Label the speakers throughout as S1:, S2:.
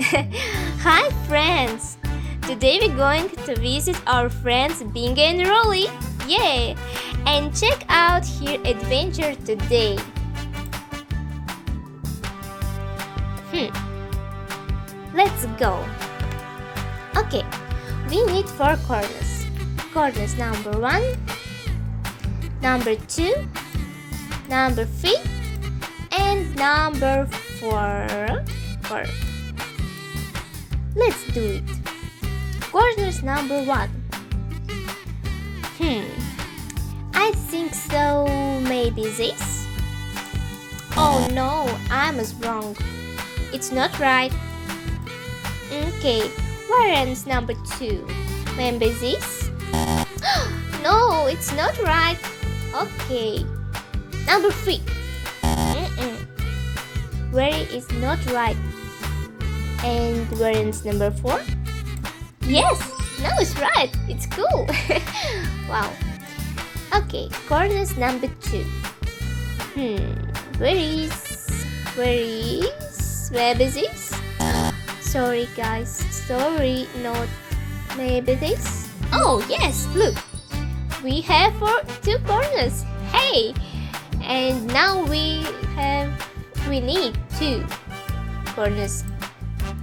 S1: Hi friends! Today we're going to visit our friends Binga and Rolly. Yay! And check out her adventure today. Let's go. Okay, we need 4 corners. Corners number 1, number 2, number 3, and number 4. Let's do it. Corners number 1. I think so. Maybe this. Oh no, I was wrong. It's not right. Okay, where ends number 2? Maybe this? No, it's not right. Okay, number 3. Where is not right? And where ends number 4? Yes, now it's right. It's cool. Wow. Okay, corners number 2. Where is this? Sorry guys, sorry, not maybe this. Oh yes, look, we have 2 corners. Hey, and now we need 2 corners.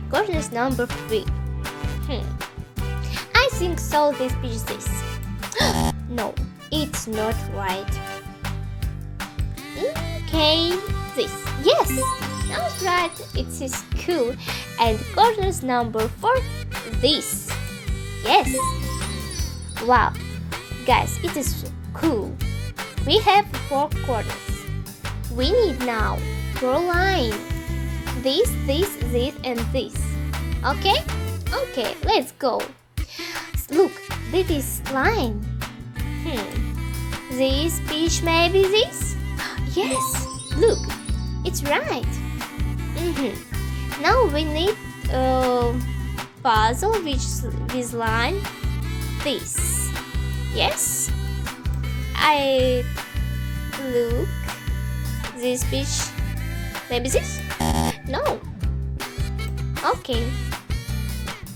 S1: Corners number 3. I think so. This is this. No, it's not right. Okay, this. Yes, now it's right. It is cool. And corners number 4. This. Yes. Wow, guys, it is cool. We have 4 corners. We need now 4 lines. This, and this. Okay? Okay, let's go. Look, this is line. This fish, maybe this? Yes, look, it's right. Now we need a puzzle with line this. Yes, I look this fish, maybe this? No. Okay.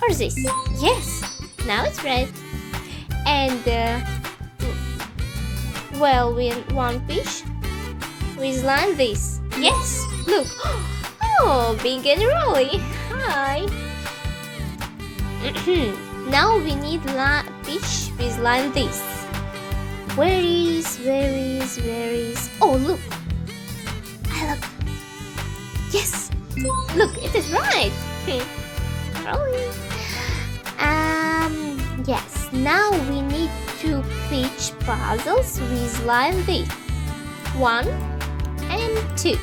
S1: Or this? Yes. Now it's right. And well, we one fish with line this. Yes. Look. Oh, Big and Rolly. Hi. Now we need fish with line this. Where is? Oh, look. Look. Yes. Look, it is right. Rolly. Yes. Now we need 2 peach puzzles with line this. 1 and 2.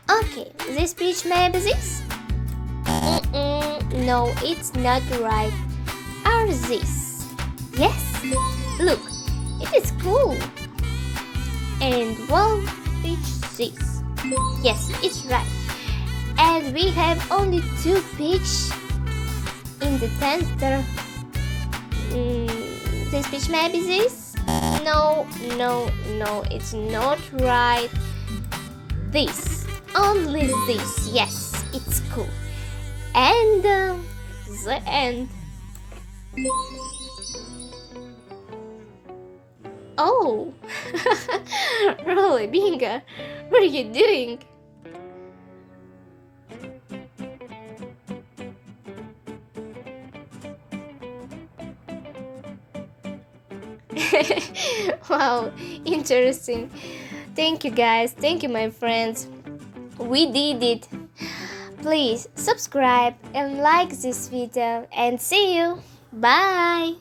S1: Okay, this peach maybe this? No, it's not right. Or this? Yes. Look, it is cool. And 1 peach this. Yes, it's right. And we have only 2 peach in the center. This peach maybe this? No, it's not right. This, only this. Yes, it's cool. And the end. Oh, Rolly, Binga, what are you doing? Wow, interesting. Thank you guys, thank you my friends. We did it. Please subscribe and like this video and see you. Bye.